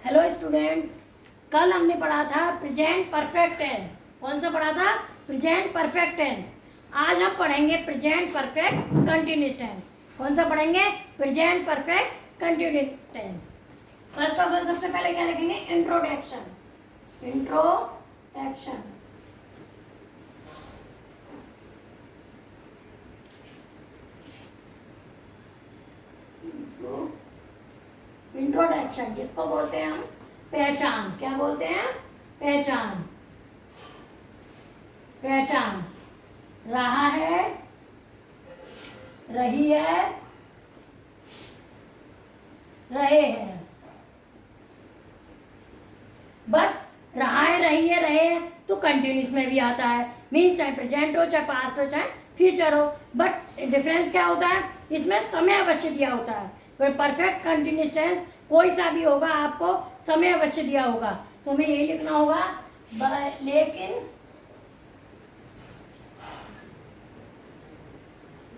Hello students, कल हमने पढ़ा था प्रेजेंट परफेक्ट टेंस। कौन सा पढ़ा था? Present perfect tense. आज हम पढ़ेंगे प्रेजेंट परफेक्ट कंटिन्यूस टेंस। कौन सा पढ़ेंगे? Present perfect continuous tense. First of all सबसे पहले क्या लिखेंगे? इंट्रोडक्शन। इंट्रोडक्शन। इंट्रोडक्शन जिसको बोलते हैं हम पहचान। क्या बोलते हैं? पहचान। पहचान। रहा है, रही है, रहे हैं। बट रहा है, रही है, रहे हैं तो कंटिन्यूस में भी आता है। मीन्स चाहे प्रेजेंट हो, चाहे पास्ट हो, चाहे फ्यूचर हो। बट डिफरेंस क्या होता है? इसमें समय अवश्य दिया होता है। परफेक्ट कंटिन्यूस टेंस कोई सा भी होगा, आपको समय अवश्य दिया होगा। तो हमें यही लिखना होगा, लेकिन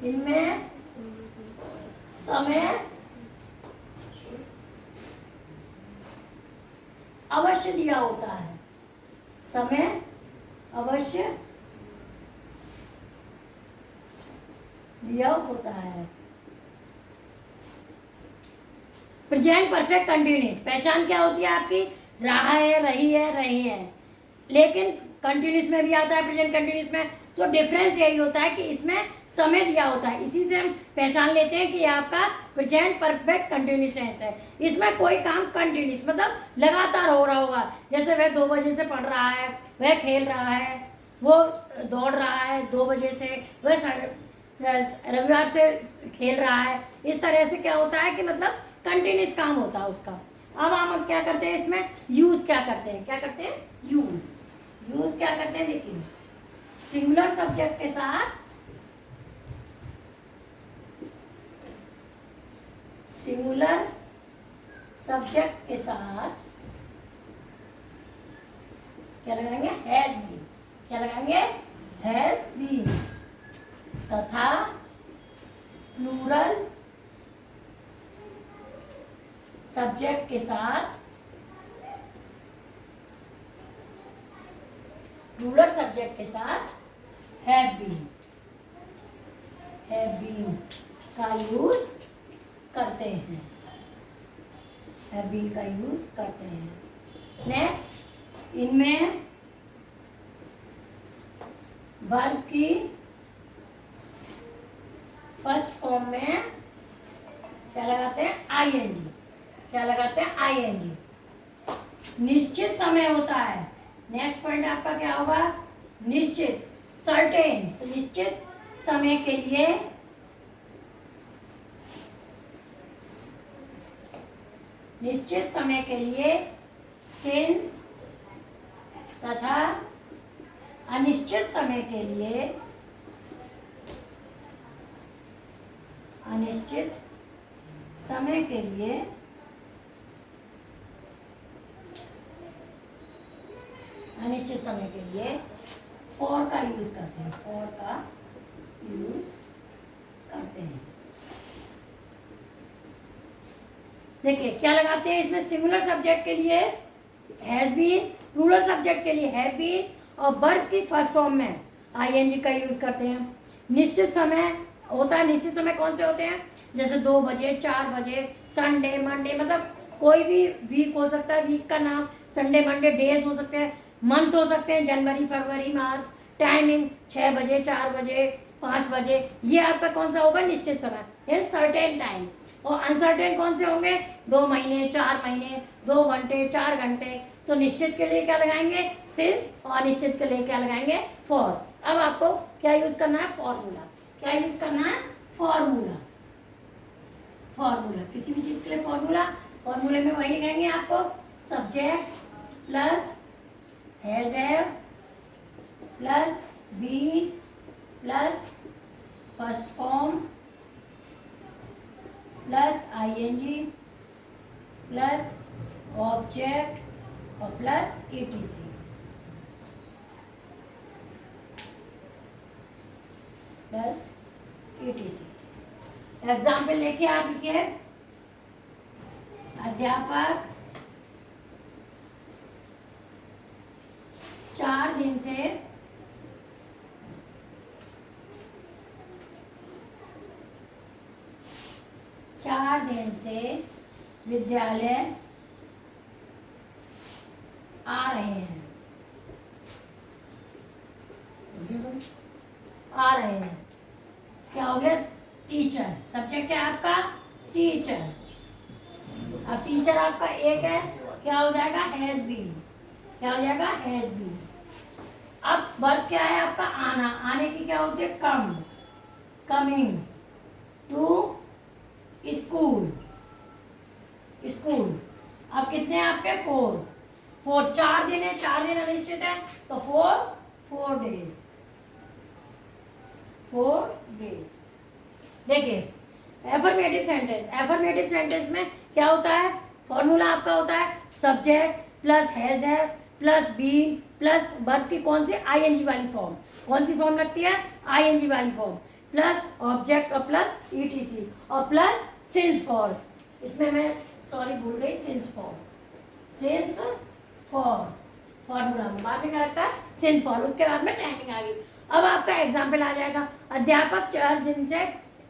इनमें समय अवश्य दिया होता है। समय अवश्य दिया होता है। प्रेजेंट परफेक्ट कंटिन्यूस पहचान क्या होती है आपकी? रहा है, रही है, रहे हैं। लेकिन कंटिन्यूस में भी आता है प्रेजेंट कंटिन्यूस में। तो डिफरेंस यही होता है कि इसमें समय दिया होता है। इसी से हम पहचान लेते हैं कि ये आपका प्रेजेंट परफेक्ट कंटिन्यूस टेंस है। इसमें कोई काम कंटिन्यूस मतलब लगातार हो रहा होगा। जैसे वह 2 बजे से पढ़ रहा है, वह खेल रहा है, वो दौड़ रहा है 2 बजे से, वह रविवार से खेल रहा है। इस तरह से क्या होता है कि मतलब कंटिन्यूस काम होता है उसका। अब हम क्या करते हैं इसमें? यूज क्या करते हैं? क्या करते हैं? यूज क्या करते हैं? देखिए, सिंगुलर सब्जेक्ट के साथ सिंगुलर सब्जेक्ट के साथ क्या लगाएंगे? Has been. क्या लगाएंगे? Has been. तथा प्लूरल सब्जेक्ट के साथ प्लूरल सब्जेक्ट के साथ हैव बीन का यूज करते हैं। हैव बीन का यूज करते हैं। नेक्स्ट, इनमें वर्ब की फर्स्ट फॉर्म में क्या लगाते हैं? आईएनजी। क्या लगाते हैं? आईएनजी। निश्चित समय होता है। नेक्स्ट पॉइंट आपका क्या होगा? निश्चित, सर्टेन, निश्चित समय के लिए निश्चित समय के लिए सिंस तथा अनिश्चित समय के लिए अनिश्चित समय के लिए अनिश्चित समय के लिए फॉर का यूज करते हैं। फॉर का यूज करते हैं। देखिए क्या लगाते हैं इसमें? सिंगुलर सब्जेक्ट के लिए हैज बीन, प्लूरल सब्जेक्ट के लिए हैव बीन और वर्ब की फर्स्ट फॉर्म में आईएनजी का यूज करते हैं। निश्चित समय होता है। निश्चित समय कौन से होते हैं? जैसे 2 बजे, 4 बजे, संडे, मंडे, मतलब कोई भी वीक हो सकता है। वीक का नाम संडे, मंडे, डेज हो सकते हैं, मंथ हो सकते हैं, जनवरी, फरवरी, मार्च। टाइमिंग 6 बजे, 4 बजे, 5 बजे। ये आपका कौन सा होगा? निश्चित समय, ये सर्टेन टाइम। और अनसर्टेन कौन से होंगे? 2 महीने, 4 महीने, 2 घंटे, 4 घंटे। तो निश्चित के लिए क्या लगाएंगे? सिंस। और अनिश्चित के लिए क्या लगाएंगे? फॉर। अब आपको क्या यूज करना है? फॉर्मूला। क्या यूज करना है? फॉर्मूला। फॉर्मूला किसी भी चीज के लिए फॉर्मूला। फॉर्मूले में वही लिखेंगे आपको, subject plus has have plus been plus first form plus ING plus object और plus ETC plus ETC. Example लेके आप लिखिए, अध्यापक 4 दिन से विद्यालय आ रहे हैं। क्या हो गया? टीचर। सब्जेक्ट है आपका टीचर। अब टीचर आपका एक है, क्या हो जाएगा? Has been. क्या हो जाएगा? Has been. अब वर्ब क्या है आपका? आना। आने की क्या होती है? कम। Coming to school. अब कितने हैं आपके? 4। 4 दिन है, 4 दिन अनिश्चित है, तो 4 डेज। 4 डेज। देखिए एफर्मेटिव सेंटेंस में क्या होता है? फॉर्मूला आपका होता है subject plus has have plus been plus verb की कौन सी? आईएनजी वाली फॉर्म। कौन सी फॉर्म लगती है? आईएनजी वाली फॉर्म, प्लस ऑब्जेक्ट और प्लस ईटीसी और प्लस सिंस फॉर। इसमें मैं सॉरी भूल गई, सिंस फॉर फॉर्मूला में बाद में क्या लगता है? Since for. उसके बाद में टाइमिंग आ गई। अब आपका एग्जाम्पल आ जाएगा, अध्यापक 4 दिन से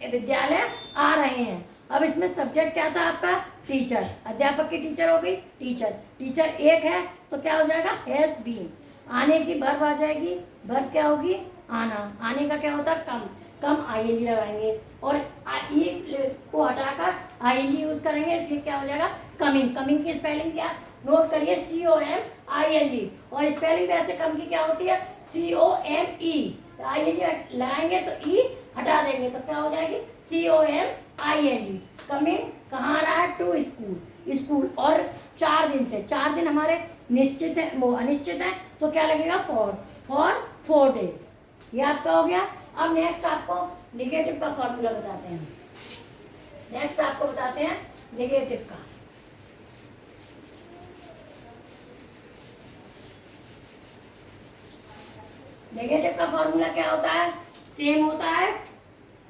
विद्यालय आ रहे हैं। अब इसमें सब्जेक्ट क्या था आपका? टीचर। अध्यापक की टीचर हो गई टीचर एक है, तो क्या हो जाएगा? Has been. आने की वर्ब आ जाएगी, वर्ब क्या होगी? आना। आने का क्या होता है? कम आईएनजी लगाएंगे और ई को हटाकर आईएनजी यूज करेंगे, इसलिए क्या हो जाएगा? कमिंग की स्पेलिंग क्या? नोट करिए, COMING। और स्पेलिंग वैसे कम की क्या होती है? COME। आईएनजी लगाएंगे तो ई हटा देंगे, तो क्या हो जाएगी? COMING। कमिंग कहाँ आ रहा है? To school. और 4 दिन से, 4 दिन हमारे निश्चित है, वो अनिश्चित है, तो क्या लगेगा? For 4 days. ये आपका हो गया। अब नेक्स्ट आपको निगेटिव का फॉर्मूला बताते हैं। निगेटिव का। नेगेटिव का फॉर्मूला क्या होता है? सेम होता है।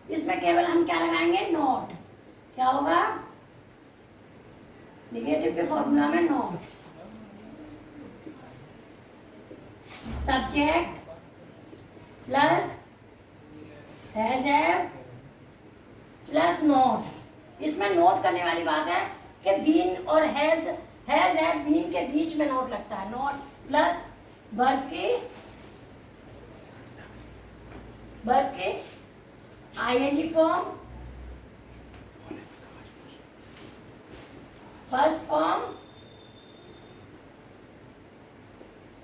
इसमें केवल हम क्या लगाएंगे? नॉट। क्या होगा? निगेटिव के फॉर्मूला में not. Subject plus has have plus not. इसमें नोट करने वाली बात है कि बीन और हैज हैव बीन के बीच में नोट लगता है। नॉट प्लस वर्ब के ING form, first form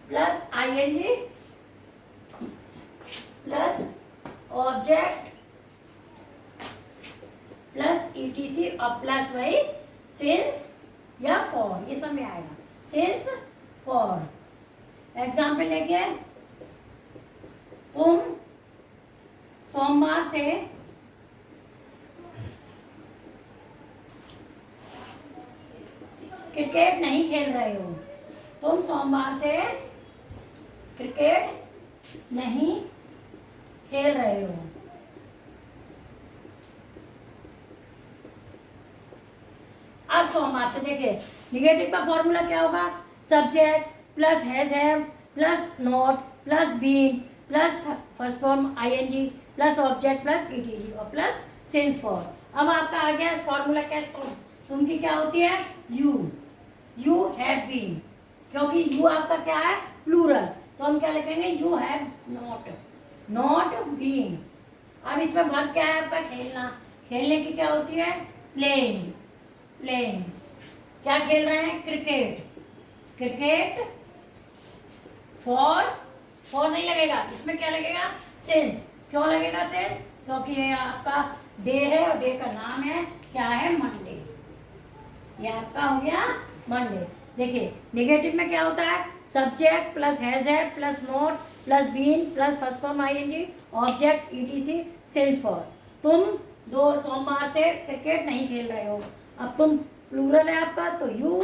plus ING plus object plus ETC और प्लस वही सिंस या फॉर, ये सब में आएगा। Since for. एग्जाम्पल देखिए, तुम सोमवार से क्रिकेट नहीं खेल रहे हो। तुम सोमवार से क्रिकेट नहीं खेल रहे हो। अब सोमवार से देखिए, निगेटिव का फॉर्मूला क्या होगा? Subject plus has have plus not plus been plus first form ING plus object plus ETC और प्लस सिंस फॉर। अब आपका आ गया फॉर्मूला क्या? तुम की क्या होती है? You have been. क्योंकि यू आपका क्या है? प्लूरल, तो हम क्या लिखेंगे? You have not been. अब इसमें वर्ब क्या है आपका? खेलना। खेलने की क्या होती है? प्लेइंग। क्या खेल रहे हैं? क्रिकेट। फॉर नहीं लगेगा, इसमें क्या लगेगा? सिंस। क्यों लगेगा सिंस? क्योंकि ये आपका डे है और डे का नाम है क्या है? मंडे। ये आपका हो गया मंडे। देखिए नेगेटिव में क्या होता है? Subject plus has have plus not plus been plus first form ING object ETC since for. तुम 2 सोमवार से क्रिकेट नहीं खेल रहे हो। अब तुम प्लूरल है आपका, तो यू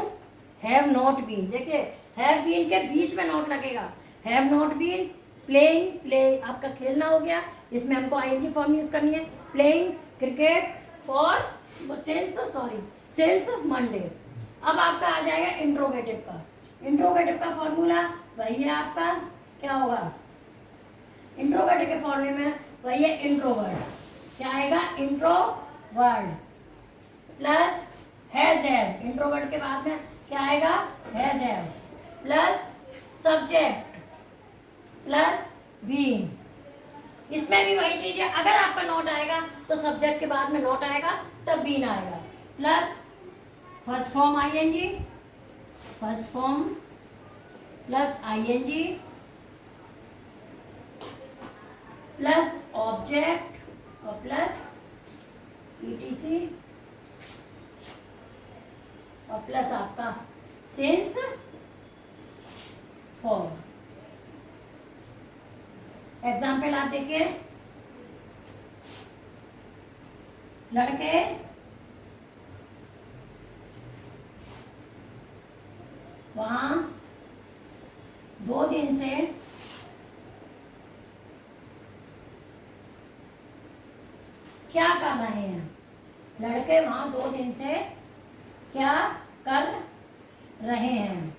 हैव नॉट बीन। देखिए हैव बीन के बीच में नॉट लगेगा। Have not been playing, play आपका खेलना हो गया, इसमें हमको आईएनजी फॉर्म यूज करनी है। Playing cricket for since Monday. अब आपका आ जाएगा इंट्रोगेटिव का। इंट्रोगेटिव का फॉर्मूला वही है आपका क्या होगा, इंट्रोवर्ट के फॉर्मूले में वही है इंट्रोवर्ट, क्या आएगा introvert plus has have, introvert के बाद में क्या आएगा has have plus subject plus being, इसमें भी वही चीज है, अगर आपका नॉट आएगा तो सब्जेक्ट के बाद में नॉट आएगा तब बीन आएगा, plus first form ING, first form plus ING plus object और प्लस ईटीसी और प्लस आपका सिंस फॉर। एग्जाम्पल आप देखिए, लड़के वहां 2 दिन से क्या कर रहे हैं, लड़के वहां 2 दिन से क्या कर रहे हैं।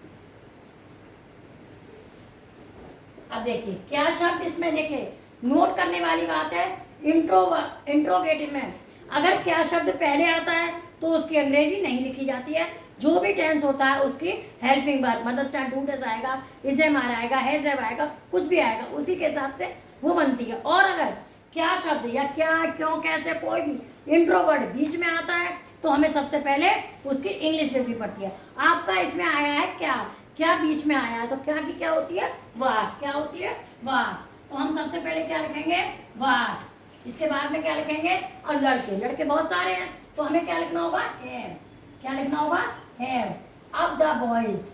अब देखिए क्या शब्द इसमें, देखिए नोट करने वाली बात है, इंट्रोगेटिव में अगर क्या शब्द पहले आता है तो उसकी अंग्रेजी नहीं लिखी जाती है, जो भी टेंस होता है उसकी हेल्पिंग वर्ब, मतलब चाहे डू डज आएगा, इज एम आएगा, हैज हैव आएगा, कुछ भी आएगा उसी के हिसाब से वो बनती है। और अगर क्या शब्द या क्या क्यों कैसे कोई भी इंट्रोवर्ट बीच में आता है तो हमें सबसे पहले उसकी इंग्लिश लिखनी पड़ती है। आपका इसमें आया है क्या, क्या बीच में आया है तो क्या की क्या होती है वाट, क्या होती है वाट, तो हम सबसे पहले क्या लिखेंगे वाट, इसके बाद में क्या लिखेंगे, और लड़के, लड़के बहुत सारे हैं तो हमें क्या लिखना होगा हैव, क्या लिखना होगा हैव। अब the boys,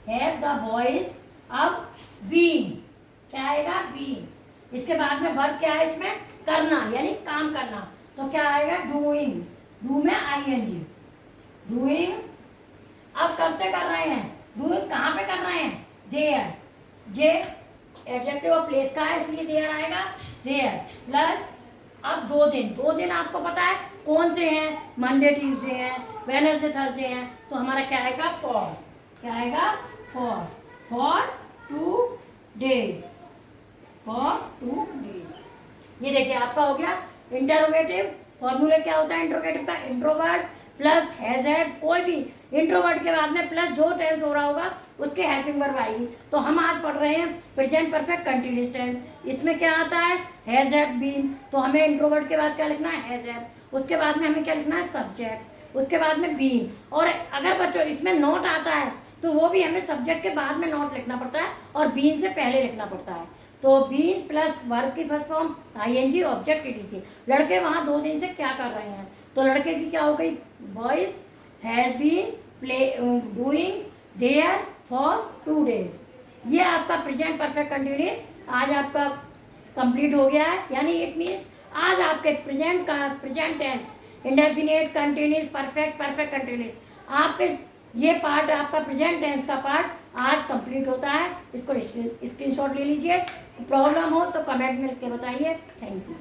have the boys, अब बीन, क्या आएगा बीन, इसके बाद में वर्ब क्या है इसमें करना यानी काम करना, तो क्या आएगा डूइंग, डू में आईएनजी, डूइंग। अब कब से कर रहे हैं, डूइंग कहाँ पे कर रहे हैं देयर, जे एडजेक्टिव ऑफ प्लेस का है इसलिए देयर आएगा देयर, प्लस अब 2 दिन, 2 दिन आपको पता है कौन से हैं, मंडे ट्यूसडे हैं, वेडनेसडे थर्सडे हैं, तो हमारा क्या आएगा फॉर, क्या आएगा for, for 2 days, for 2 days. ये देखिए आपका हो गया इंटरोगेटिव। फॉर्मूला क्या होता है इंटरोगेटिव का, इंट्रोवर्ट प्लस हैज हैव, कोई भी इंट्रोवर्ट के बाद में प्लस जो टेंस हो रहा होगा उसके हेल्पिंग वर्ब आएगी। तो हम आज पढ़ रहे हैं प्रेजेंट परफेक्ट कंटिन्यूअस टेंस, इसमें क्या आता है हैज हैव बीन, तो हमें इंट्रोवर्ट के बाद क्या लिखना है हैज हैव, उसके बाद में हमें क्या लिखना है सब्जेक्ट, उसके बाद में बीन। और अगर बच्चों इसमें नॉट आता है तो वो भी हमें सब्जेक्ट के बाद में नॉट लिखना पड़ता है और बीन से पहले लिखना पड़ता है। तो बीन प्लस वर्ब की first form ING object ETC. लड़के वहाँ 2 दिन से क्या कर रहे हैं, तो लड़के की क्या हो गई boys has been play doing there for 2 days. ये आपका प्रेजेंट परफेक्ट कंटिन्यूअस आज आपका कंप्लीट हो गया है, यानी इट मीन्स आज आपके present tense indefinite continuous perfect perfect continuous आपके ये पार्ट आपका प्रेजेंट टेंस का पार्ट आज कंप्लीट होता है। इसको स्क्रीनशॉट ले लीजिए, प्रॉब्लम हो तो कमेंट में लिख के बताइए। Thank you.